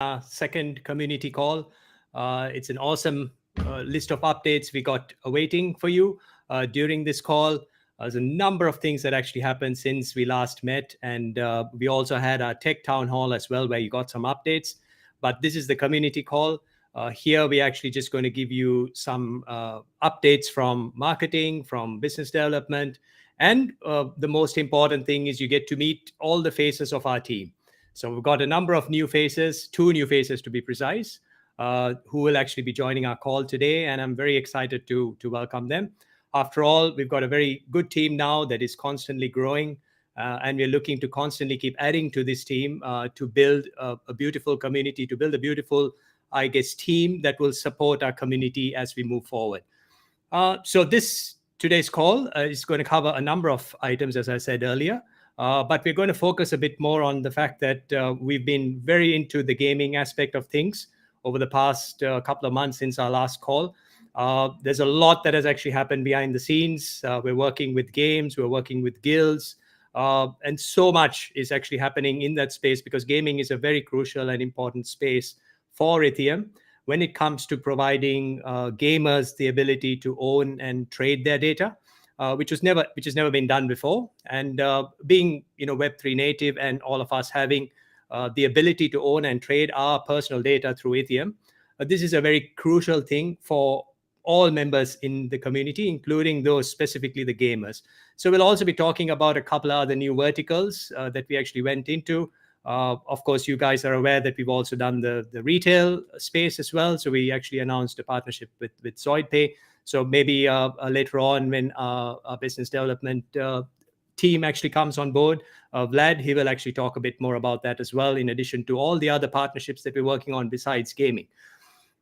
our second community call. It's an awesome list of updates we got awaiting for you during this call. There's a number of things that actually happened since we last met, and we also had our tech town hall as well, where you got some updates. But this is the community call. Here, we're actually just going to give you some updates from marketing, from business development, and the most important thing is you get to meet all the faces of our team. So we've got a number of new faces, two new faces to be precise, who will actually be joining our call today, and I'm very excited to welcome them. After all, we've got a very good team now that is constantly growing, and we're looking to constantly keep adding to this team to build a beautiful community, to build a beautiful, I guess, team that will support our community as we move forward. So today's call is going to cover a number of items, as I said earlier. But we're going to focus a bit more on the fact that we've been very into the gaming aspect of things over the past couple of months since our last call. There's a lot that has actually happened behind the scenes. We're working with games, we're working with guilds, and so much is actually happening in that space because gaming is a very crucial and important space for Itheum when it comes to providing gamers the ability to own and trade their data. Which has never been done before. And being Web3 native and all of us having the ability to own and trade our personal data through Itheum, this is a very crucial thing for all members in the community, including those specifically the gamers. So we'll also be talking about a couple of other new verticals that we actually went into. Of course, you guys are aware that we've also done the retail space as well. So we actually announced a partnership with ZoidPay. So maybe later on when our business development team actually comes on board, Vlad, he will actually talk a bit more about that as well, in addition to all the other partnerships that we're working on besides gaming.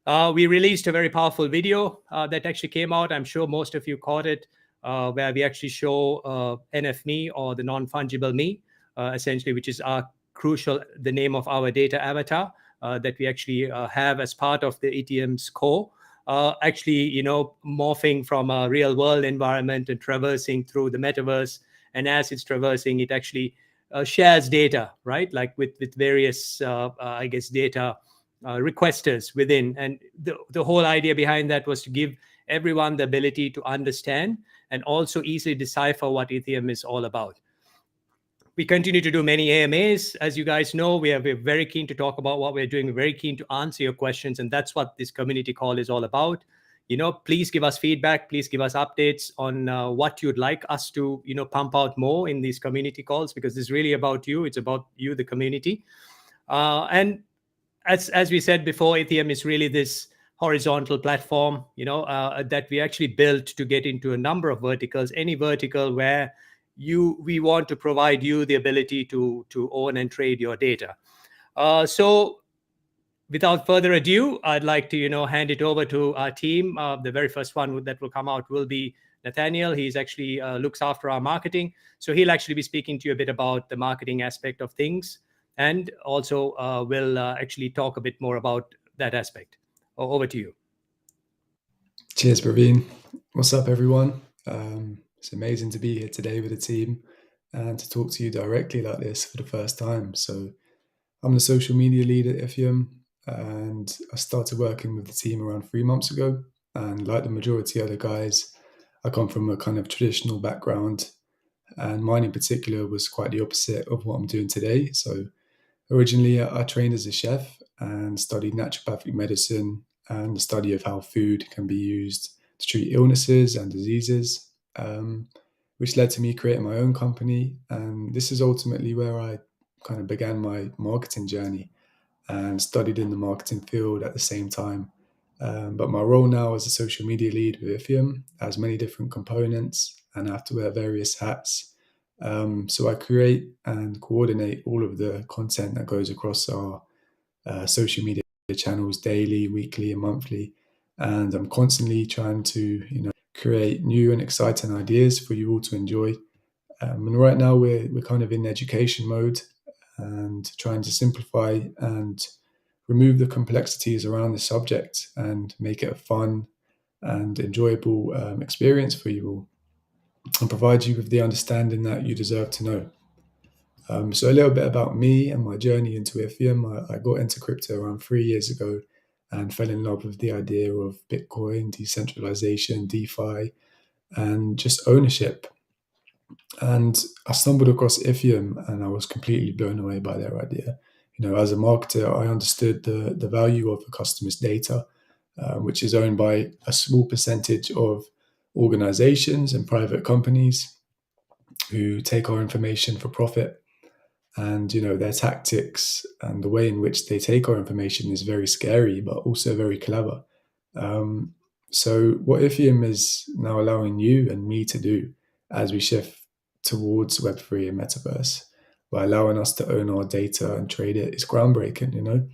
We released a very powerful video that actually came out. I'm sure most of you caught it, where we actually show NFMe, or the non-fungible me, essentially, which is the name of our data avatar that we actually have as part of the Itheum's core. Actually, morphing from a real world environment and traversing through the metaverse. And as it's traversing, it actually shares data, right? Like with various, I guess, data requesters within. And the whole idea behind that was to give everyone the ability to understand and also easily decipher what Itheum is all about. We continue to do many AMAs. As you guys know, we're very keen to talk about what we're doing. We're very keen to answer your questions. And that's what this community call is all about. Please give us feedback. Please give us updates on what you'd like us to, pump out more in these community calls, because it's really about you. It's about you, the community. And as we said before, Itheum is really this horizontal platform, that we actually built to get into a number of verticals, any vertical where we want to provide you the ability to own and trade your data. So without further ado, I'd like to hand it over to our team. The very first one that will come out will be Nathaniel. He's actually looks after our marketing, so he'll actually be speaking to you a bit about the marketing aspect of things, and also will actually talk a bit more about that aspect. Over to you. Cheers, Praveen. What's up, everyone? It's amazing to be here today with the team and to talk to you directly like this for the first time. So I'm the social media lead at Itheum, and I started working with the team around 3 months ago. And like the majority of the guys, I come from a kind of traditional background, and mine in particular was quite the opposite of what I'm doing today. So originally, I trained as a chef and studied naturopathic medicine and the study of how food can be used to treat illnesses and diseases, which led to me creating my own company. And this is ultimately where I kind of began my marketing journey and studied in the marketing field at the same time. But my role now as a social media lead with Itheum has many different components, and I have to wear various hats. So I create and coordinate all of the content that goes across our social media channels daily, weekly, and monthly. And I'm constantly trying to, create new and exciting ideas for you all to enjoy. And right now we're kind of in education mode and trying to simplify and remove the complexities around the subject and make it a fun and enjoyable experience for you all, and provide you with the understanding that you deserve to know. So a little bit about me and my journey into Itheum. I got into crypto around 3 years ago and fell in love with the idea of Bitcoin, decentralization, DeFi, and just ownership. And I stumbled across Itheum and I was completely blown away by their idea. As a marketer, I understood the value of a customer's data, which is owned by a small percentage of organizations and private companies who take our information for profit. And their tactics and the way in which they take our information is very scary but also very clever. Um, so what Itheum is now allowing you and me to do as we shift towards web3 and metaverse by allowing us to own our data and trade it is groundbreaking.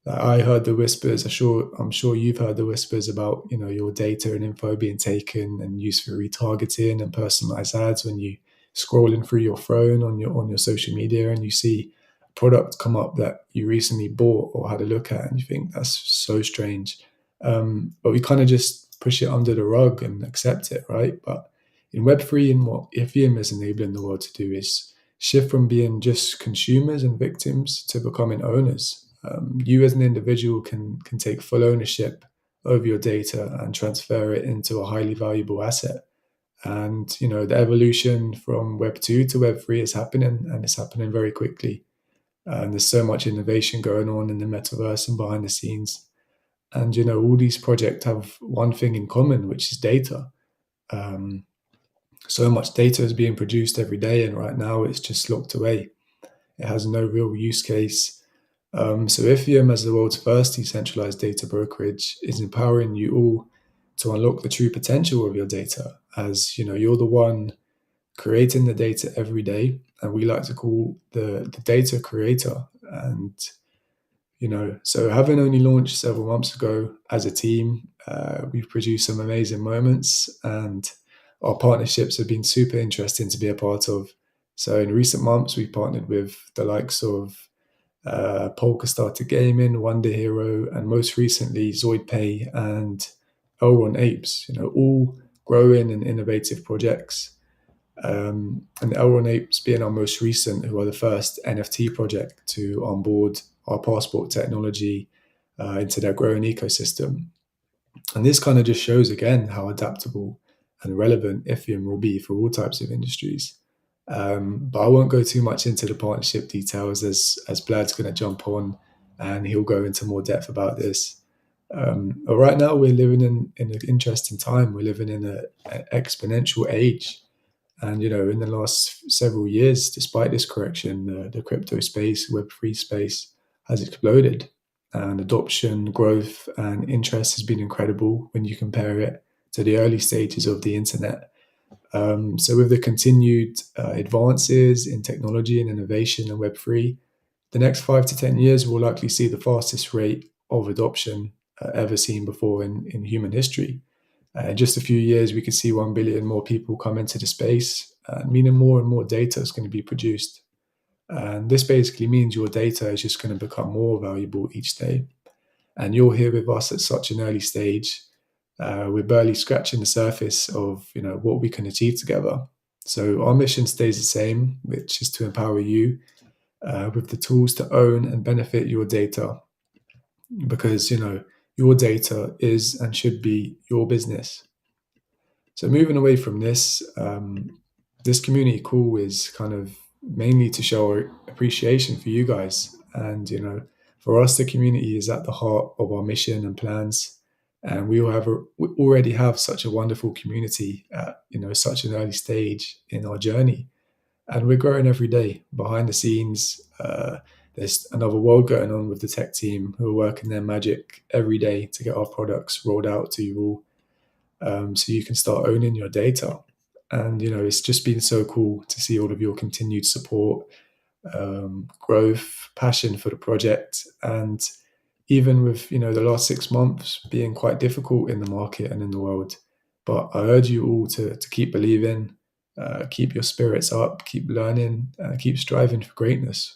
I heard the whispers. I'm sure you've heard the whispers about your data and info being taken and used for retargeting and personalized ads when you scrolling through your phone on your social media and you see a product come up that you recently bought or had a look at and you think that's so strange. But we kind of just push it under the rug and accept it, right? But in Web3 and what Ethereum is enabling the world to do is shift from being just consumers and victims to becoming owners. You as an individual can take full ownership over your data and transfer it into a highly valuable asset. And the evolution from Web 2 to Web 3 is happening, and it's happening very quickly. And there's so much innovation going on in the metaverse and behind the scenes. And all these projects have one thing in common, which is data. Um, so much data is being produced every day, and right now it's just locked away. It has no real use case. So Itheum, as the world's first decentralized data brokerage, is empowering you all to unlock the true potential of your data. As you're the one creating the data every day, and we like to call the data creator. And so having only launched several months ago as a team, we've produced some amazing moments, and our partnerships have been super interesting to be a part of. So in recent months, we've partnered with the likes of Polka Starter Gaming, Wonder Hero, and most recently ZoidPay and Elron Apes, all growing and innovative projects. And Elron Apes being our most recent, who are the first NFT project to onboard our passport technology into their growing ecosystem. And this kind of just shows again how adaptable and relevant Ethereum will be for all types of industries. But I won't go too much into the partnership details as Vlad's going to jump on and he'll go into more depth about this. But right now we're living in an interesting time. We're living in an exponential age. And, in the last several years, despite this correction, the crypto space, Web3 space has exploded. And adoption, growth, and interest has been incredible when you compare it to the early stages of the internet. So with the continued advances in technology and innovation in Web3, the next 5 to 10 years will likely see the fastest rate of adoption ever seen before in human history. In just a few years, we could see 1 billion more people come into the space, meaning more and more data is going to be produced. And this basically means your data is just going to become more valuable each day. And you're here with us at such an early stage. We're barely scratching the surface of what we can achieve together. So our mission stays the same, which is to empower you with the tools to own and benefit your data, because your data is and should be your business. So moving away from this, this community call is kind of mainly to show our appreciation for you guys. And, for us, the community is at the heart of our mission and plans. And we already have such a wonderful community at, such an early stage in our journey. And we're growing every day behind the scenes. There's another world going on with the tech team who are working their magic every day to get our products rolled out to you all. So you can start owning your data. And, it's just been so cool to see all of your continued support, growth, passion for the project. And even with, the last 6 months being quite difficult in the market and in the world. But I urge you all to keep believing, keep your spirits up, keep learning, keep striving for greatness.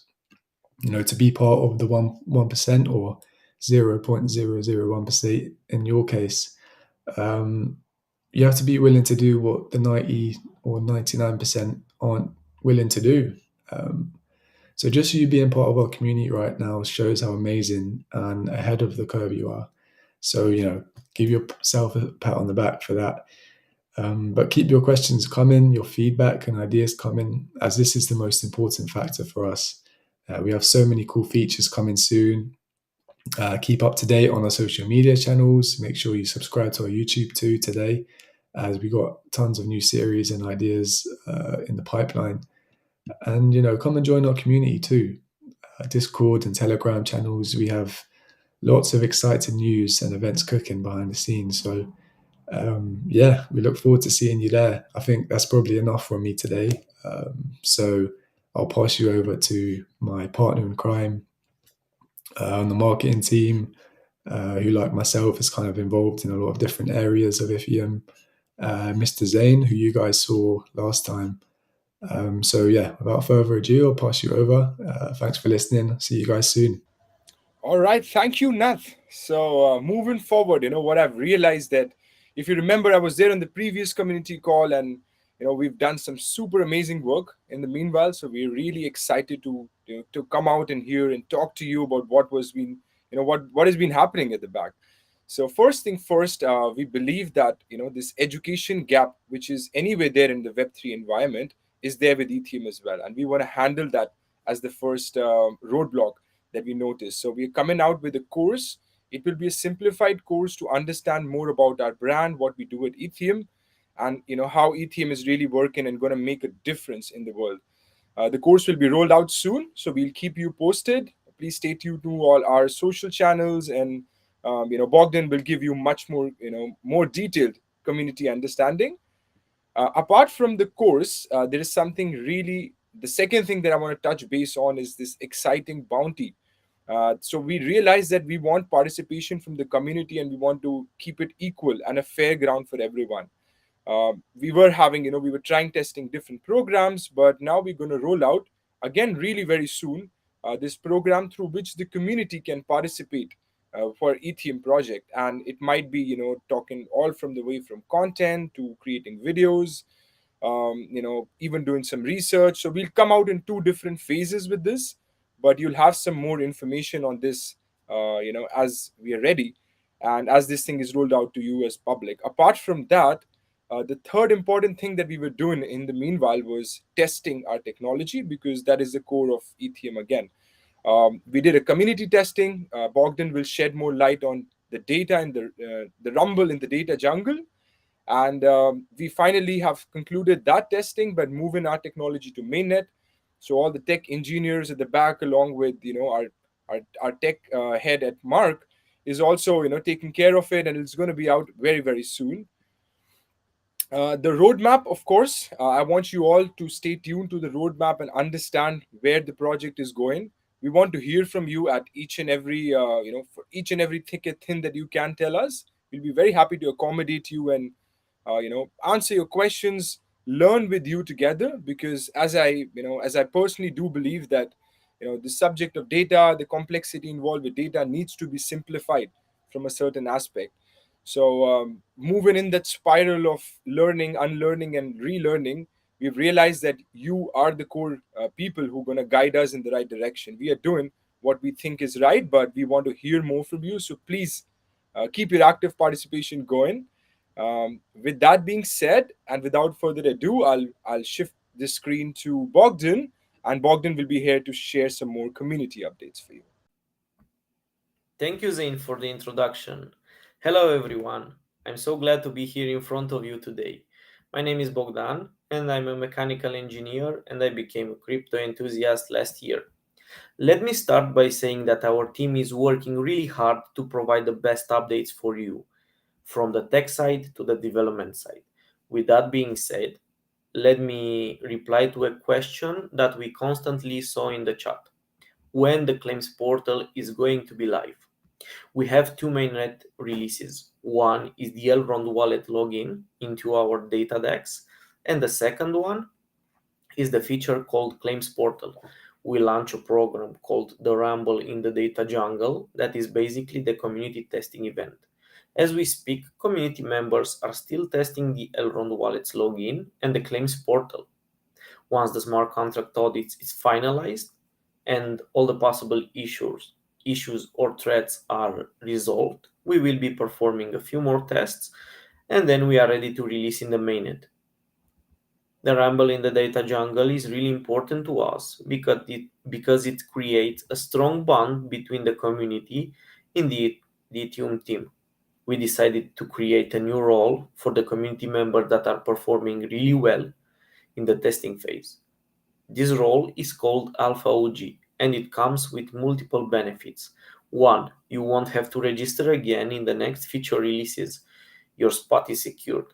To be part of the 1% or 0.001% in your case. You have to be willing to do what the 90 or 99% aren't willing to do. So just you being part of our community right now shows how amazing and ahead of the curve you are. So, give yourself a pat on the back for that. But keep your questions coming, your feedback and ideas coming, as this is the most important factor for us. We have so many cool features coming soon. Keep up to date on our social media channels. Make sure you subscribe to our YouTube too today, as we got tons of new series and ideas in the pipeline. And come and join our community too. Discord and Telegram channels. We have lots of exciting news and events cooking behind the scenes. So yeah, we look forward to seeing you there. I think that's probably enough from me today. So I'll pass you over to my partner in crime on the marketing team, who, like myself, is kind of involved in a lot of different areas of Itheum, Mr. Zane, who you guys saw last time. So yeah, without further ado, I'll pass you over. Thanks for listening. See you guys soon. All right, thank you, Nath. So moving forward, what I've realized that if you remember, I was there on the previous community call, and we've done some super amazing work in the meanwhile. So we're really excited to to come out and here and talk to you about what has been happening at the back. So first thing first, we believe that this education gap, which is anyway there in the Web3 environment, is there with Ethereum as well, and we want to handle that as the first roadblock that we notice. So we're coming out with a course. It will be a simplified course to understand more about our brand, what we do at Etheum, and how Etheum is really working and going to make a difference in the world. The course will be rolled out soon, so we'll keep you posted. Please stay tuned to all our social channels, and Bogdan will give you much more more detailed community understanding. Apart from the course, there is something really. The second thing that I want to touch base on is this exciting bounty. So we realize that we want participation from the community, and we want to keep it equal and a fair ground for everyone. We were trying testing different programs, but now we're going to roll out again really very soon this program through which the community can participate for Etheum project, and it might be talking all from the way from content to creating videos, even doing some research. So we'll come out in two different phases with this, but you'll have some more information on this, as we are ready and as this thing is rolled out to you as public. Apart from that, the third important thing that we were doing in the meanwhile was testing our technology, because that is the core of Etheum again. We did a community testing. Bogdan will shed more light on the data and the rumble in the data jungle, and we finally have concluded that testing by moving our technology to mainnet. So all the tech engineers at the back, along with our tech head at Mark, is also taking care of it, and it's going to be out very very soon. The roadmap, of course, I want you all to stay tuned to the roadmap and understand where the project is going. We want to hear from you at each and every, for each and every thicket thin that you can tell us. We'll be very happy to accommodate you and, answer your questions, learn with you together. Because as I personally do believe that, the subject of data, the complexity involved with data needs to be simplified from a certain aspect. So, moving in that spiral of learning, unlearning, and relearning, we've realized that you are the core people who are going to guide us in the right direction. We are doing what we think is right, but we want to hear more from you. So please keep your active participation going. With that being said, and without further ado, I'll shift the screen to Bogdan, and Bogdan will be here to share some more community updates for you. Thank you, Zane, for the introduction. Hello, everyone. I'm so glad to be here in front of you today. My name is Bogdan, and I'm a mechanical engineer, and I became a crypto enthusiast last year. Let me start by saying that our team is working really hard to provide the best updates for you, from the tech side to the development side. With that being said, let me reply to a question that we constantly saw in the chat: when the claims portal is going to be live. We have two mainnet releases. One is the Elrond wallet login into our data decks, and the second one is the feature called Claims Portal. We launch a program called the Rumble in the Data Jungle that is basically the community testing event. As we speak, community members are still testing the Elrond wallet's login and the Claims Portal. Once the smart contract audit is finalized and all the possible issues or threats are resolved, we will be performing a few more tests, and then we are ready to release in the mainnet. The rumble in the data jungle is really important to us because it creates a strong bond between the community in the Itheum team. We decided to create a new role for the community members that are performing really well in the testing phase. This role is called Alpha OG, and it comes with multiple benefits. One, you won't have to register again in the next feature releases. Your spot is secured.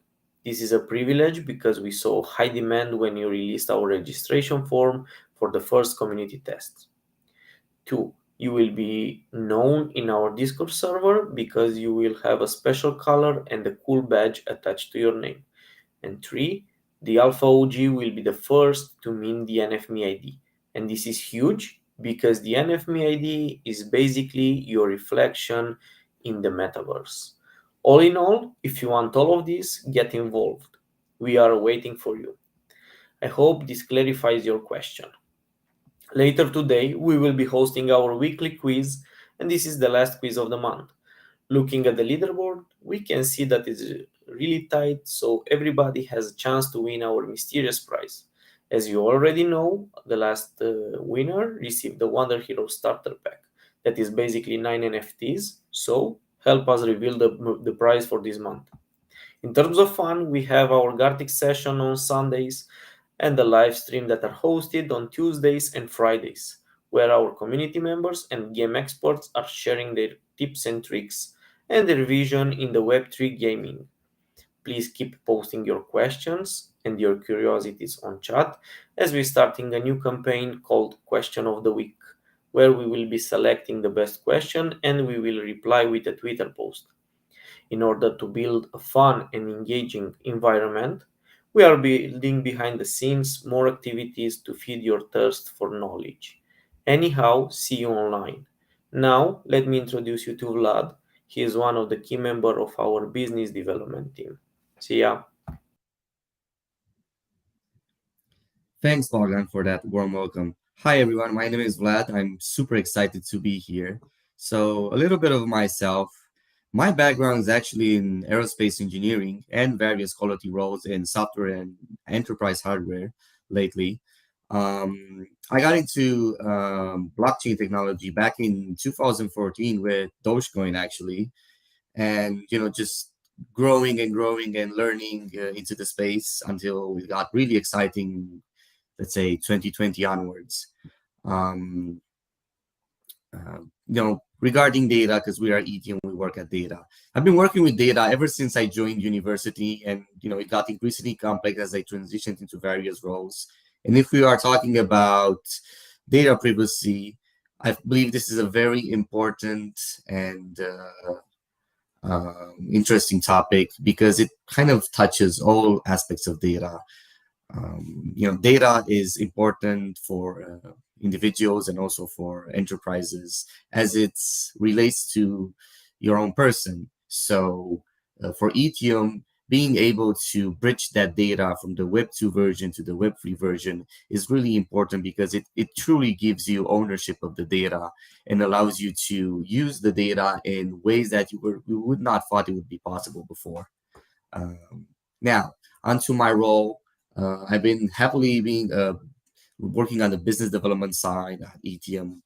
This is a privilege because we saw high demand when you released our registration form for the first community test. Two, you will be known in our Discord server because you will have a special color and a cool badge attached to your name. And three, the Alpha OG will be the first to mint the NFMe ID. And this is huge because the NFMe ID is basically your reflection in the metaverse. All in all, if you want all of this, get involved. We are waiting for you. I hope this clarifies your question. Later today, we will be hosting our weekly quiz, and this is the last quiz of the month. Looking at the leaderboard, we can see that it's really tight, so everybody has a chance to win our mysterious prize. As you already know, the last winner received the Wonder Hero Starter Pack. That is basically 9 NFTs, so help us reveal the prize for this month. In terms of fun, we have our Gartic session on Sundays and the live stream that are hosted on Tuesdays and Fridays, where our community members and game experts are sharing their tips and tricks and their vision in the Web3 gaming. Please keep posting your questions and your curiosities on chat as we're starting a new campaign called Question of the Week, where we will be selecting the best question and we will reply with a Twitter post. In order to build a fun and engaging environment, we are building behind the scenes more activities to feed your thirst for knowledge. Anyhow, see you online. Now, let me introduce you to Vlad. He is one of the key members of our business development team. See ya. Thanks, Bogdan, for that warm welcome. Hi, everyone. My name is Vlad. I'm super excited to be here. So, a little bit of myself. My background is actually in aerospace engineering and various quality roles in software and enterprise hardware lately. I got into blockchain technology back in 2014 with Dogecoin, actually, and just growing and growing and learning into the space until it got really exciting, let's say 2020 onwards. Um, Regarding data, because we are Itheum, we work at data. I've been working with data ever since I joined university, and it got increasingly complex as I transitioned into various roles. And if we are talking about data privacy, I believe this is a very important and interesting topic because it kind of touches all aspects of data. Data is important for individuals and also for enterprises as it relates to your own person. So for Ethereum, being able to bridge that data from the Web 2 version to the Web 3 version is really important because it truly gives you ownership of the data and allows you to use the data in ways that you would not thought it would be possible before. Now, onto my role. I've been heavily working on the business development side at Itheum.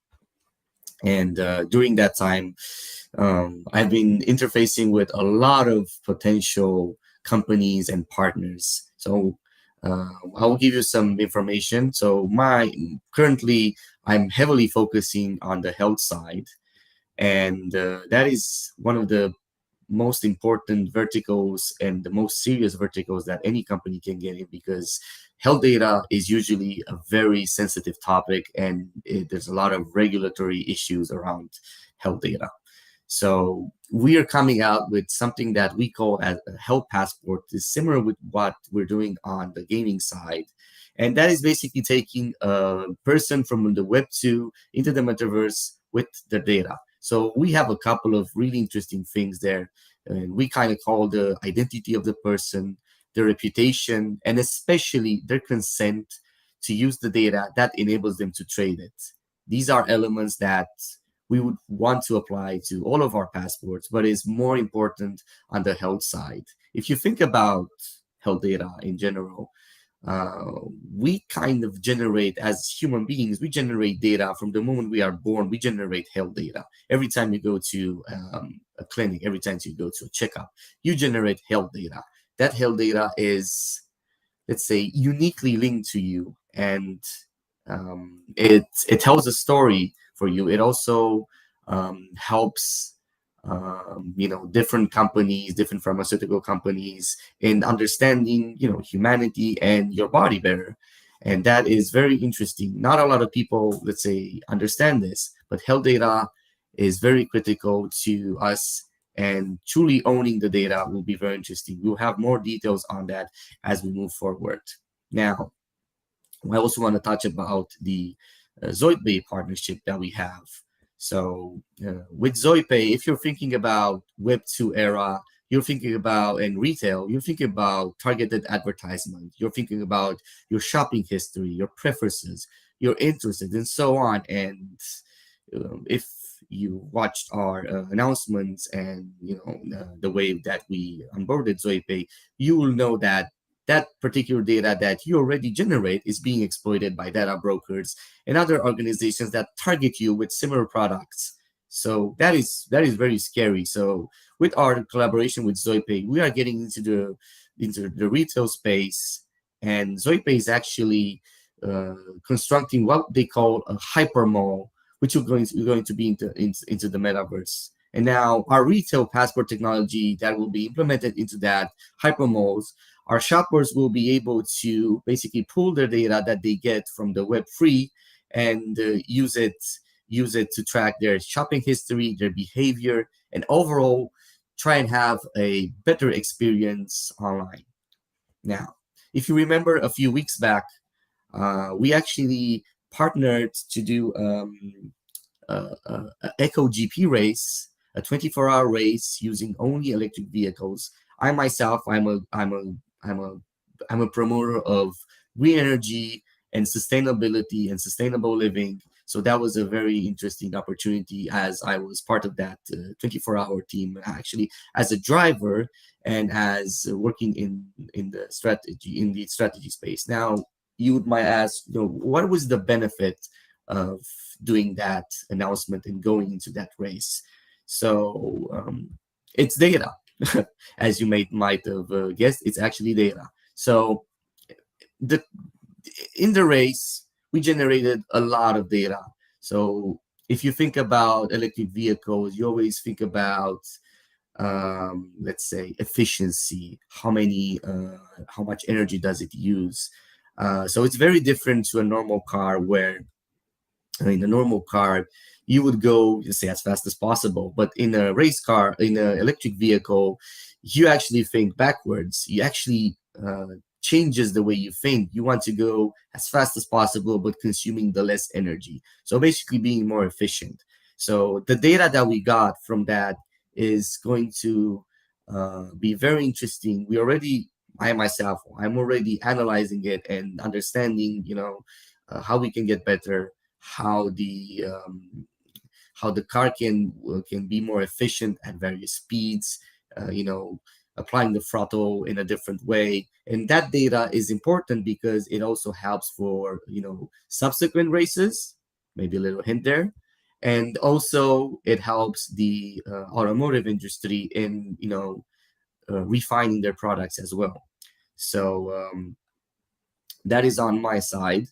And during that time, I've been interfacing with a lot of potential companies and partners. So I'll give you some information. So currently, I'm heavily focusing on the health side. And that is one of the most important verticals and the most serious verticals that any company can get in, because health data is usually a very sensitive topic and there's a lot of regulatory issues around health data. So we are coming out with something that we call as a health passport. Is similar with what we're doing on the gaming side. And that is basically taking a person from the Web 2 into the metaverse with the data. So we have a couple of really interesting things there. And we kind of call the identity of the person, their reputation, and especially their consent to use the data that enables them to trade it. These are elements that we would want to apply to all of our passports, but is more important on the health side. If you think about health data in general, uh, we kind of generate, as human beings, we generate data from the moment we are born. We generate health data. Every time you go to a clinic, every time you go to a checkup, you generate health data. That health data is, let's say, uniquely linked to you, and it tells a story for you. It also helps different companies, different pharmaceutical companies, in understanding humanity and your body better. And that is very interesting. Not a lot of people, let's say, understand this, but health data is very critical to us, and truly owning the data will be very interesting. We'll have more details on that as we move forward. Now, I also want to touch about the ZoidPay partnership that we have. So with ZoidPay, if you're thinking about Web 2 era, you're thinking about in retail, you're thinking about targeted advertisement, you're thinking about your shopping history, your preferences, your interests, and so on. And if you watched our announcements and the way that we onboarded ZoidPay, you will know that that particular data that you already generate is being exploited by data brokers and other organizations that target you with similar products. So that is very scary. So with our collaboration with ZoidPay, we are getting into the retail space, and ZoidPay is actually constructing what they call a hyper mall, which are going to be into the metaverse. And now our retail passport technology that will be implemented into that hyper malls, our shoppers will be able to basically pull their data that they get from the Web3 and use it to track their shopping history, their behavior, and overall try and have a better experience online. Now, if you remember a few weeks back, we actually partnered to do a Eco GP race, a 24-hour race using only electric vehicles. I myself, I'm a promoter of green energy and sustainability and sustainable living. So that was a very interesting opportunity, as I was part of that 24-hour team, actually as a driver and as working in the strategy space. Now, you might ask, what was the benefit of doing that announcement and going into that race? So it's data. As you might have guessed, it's actually data. So in the race, we generated a lot of data. So if you think about electric vehicles, you always think about let's say efficiency, how much energy does it use. So it's very different to a normal car, where in a normal car you would go, say, as fast as possible, but in a race car, in an electric vehicle, you actually think backwards. You actually changes the way you think. You want to go as fast as possible, but consuming the less energy. So basically being more efficient. So the data that we got from that is going to be very interesting. I'm already analyzing it and understanding, how we can get better, how the car can be more efficient at various speeds, applying the throttle in a different way. And that data is important because it also helps for subsequent races. Maybe a little hint there. And also it helps the automotive industry in refining their products as well. So that is on my side,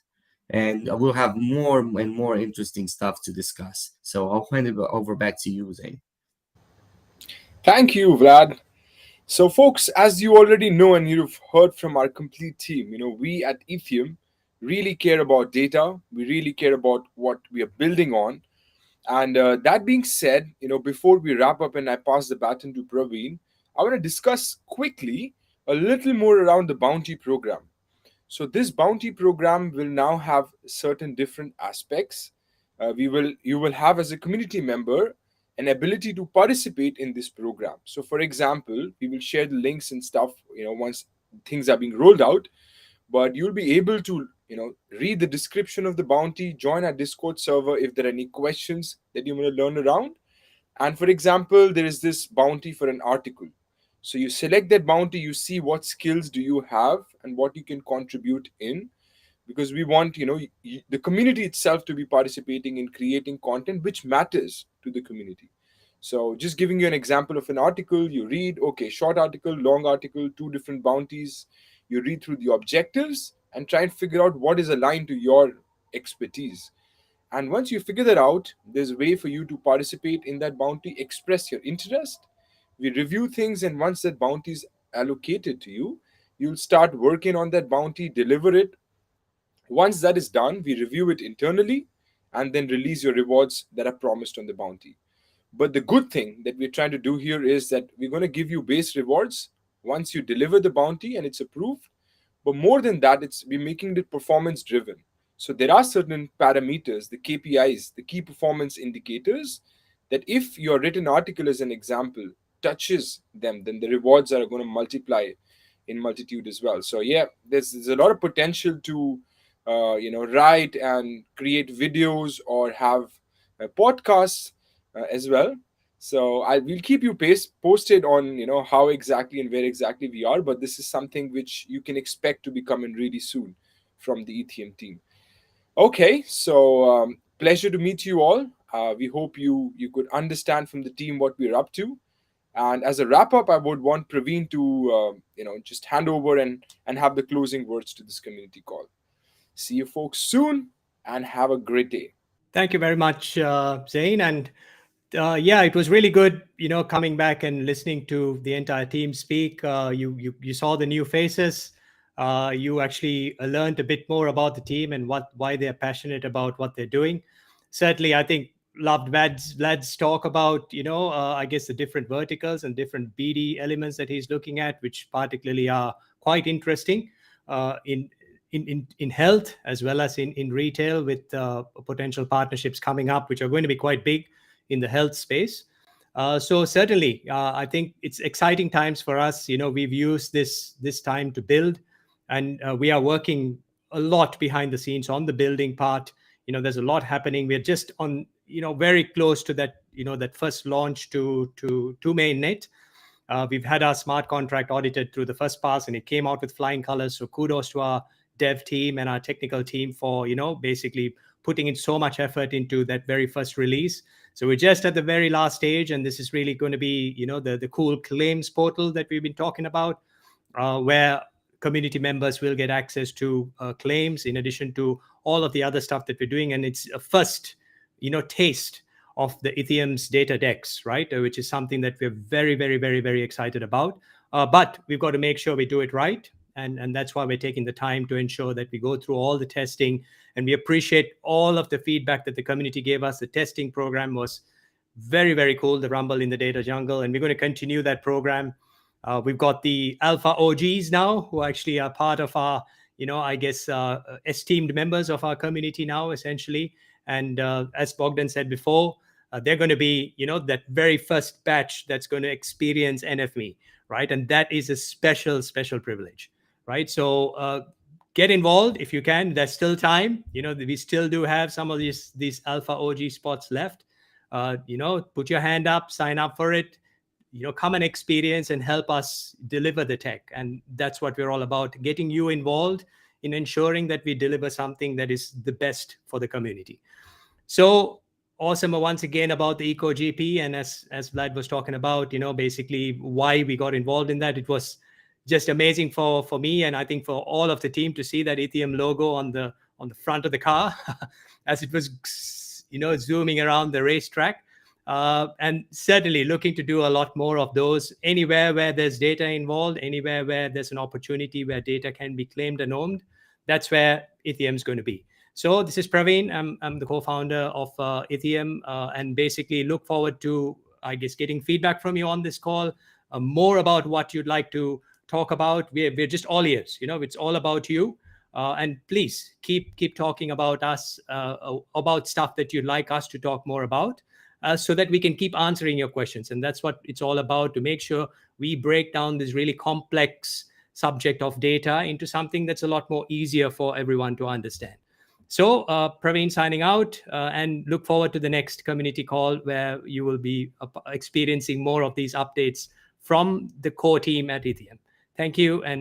and we'll have more and more interesting stuff to discuss. So I'll hand it over back to you, Zane. Thank you, Vlad. So, folks, as you already know and you've heard from our complete team, we at Itheum really care about data. We really care about what we are building on. And that being said, before we wrap up and I pass the baton to Praveen, I want to discuss quickly a little more around the bounty program. So this bounty program will now have certain different aspects. You will have, as a community member, an ability to participate in this program. So for example, we will share the links and stuff once things are being rolled out, but you'll be able to read the description of the bounty, join our Discord server if there are any questions that you want to learn around. And for example, there is this bounty for an article. So you select that bounty, you see what skills do you have and what you can contribute in, because we want the community itself to be participating in creating content which matters to the community. So just giving you an example of an article, you read, okay, short article, long article, two different bounties. You read through the objectives and try and figure out what is aligned to your expertise. And once you figure that out, there's a way for you to participate in that bounty, express your interest. We review things, and once that bounty is allocated to you, you'll start working on that bounty, deliver it. Once that is done, we review it internally and then release your rewards that are promised on the bounty. But the good thing that we're trying to do here is that we're going to give you base rewards once you deliver the bounty and it's approved. But more than that, we're making it performance driven. So there are certain parameters, the KPIs, the key performance indicators, that if your written article, as an example, touches them, then the rewards are going to multiply in multitude as well. So yeah, there's a lot of potential to write and create videos or have podcasts as well. So we'll keep you posted on how exactly and where exactly we are. But this is something which you can expect to be coming really soon from the Itheum team. Okay, so pleasure to meet you all. We hope you could understand from the team what we're up to. And as a wrap up, I would want Praveen to just hand over and have the closing words to this community call. See you folks soon and have a great day. Thank you very much, Zain. And yeah, it was really good, coming back and listening to the entire team speak. You saw the new faces. You actually learned a bit more about the team and why they're passionate about what they're doing. Certainly, I think loved Vlad's talk about, I guess the different verticals and different BD elements that he's looking at, which particularly are quite interesting in health as well as in retail, with potential partnerships coming up, which are going to be quite big in the health space. So certainly, I think it's exciting times for us. We've used this time to build, and we are working a lot behind the scenes on the building part. There's a lot happening. We're just on, very close to that, that first launch to mainnet. We've had our smart contract audited through the first pass, and it came out with flying colors. So kudos to our dev team and our technical team for, basically putting in so much effort into that very first release. So we're just at the very last stage, and this is really going to be, the cool claims portal that we've been talking about, where community members will get access to claims in addition to all of the other stuff that we're doing. And it's a first, taste of the Itheum's data decks, right? Which is something that we're very, very, very, very excited about. But we've got to make sure we do it right. And that's why we're taking the time to ensure that we go through all the testing, and we appreciate all of the feedback that the community gave us. The testing program was very, very cool, the Rumble in the Data Jungle, and we're going to continue that program. We've got the Alpha OGs now, who actually are part of our, I guess, esteemed members of our community now, essentially. And as Bogdan said before, they're going to be, that very first batch that's going to experience NFMe, right? And that is a special, special privilege, right? So get involved if you can. There's still time. We still do have some of these Alpha OG spots left. Put your hand up, sign up for it. Come and experience and help us deliver the tech. And that's what we're all about, getting you involved in ensuring that we deliver something that is the best for the community. So awesome once again about the EcoGP. And as Vlad was talking about, basically why we got involved in that. It was just amazing for me, and I think for all of the team, to see that Itheum logo on the front of the car as it was, zooming around the racetrack. And certainly looking to do a lot more of those. Anywhere where there's data involved, anywhere where there's an opportunity where data can be claimed and owned, that's where Itheum is going to be. So this is Praveen. I'm the co-founder of Itheum, and basically look forward to, I guess, getting feedback from you on this call, more about what you'd like to talk about. We're just all ears. It's all about you. And please keep talking about us, about stuff that you'd like us to talk more about. So that we can keep answering your questions. And that's what it's all about, to make sure we break down these really complex subject of data into something that's a lot more easier for everyone to understand. So Praveen signing out, and look forward to the next community call where you will be experiencing more of these updates from the core team at Itheum. Thank you. And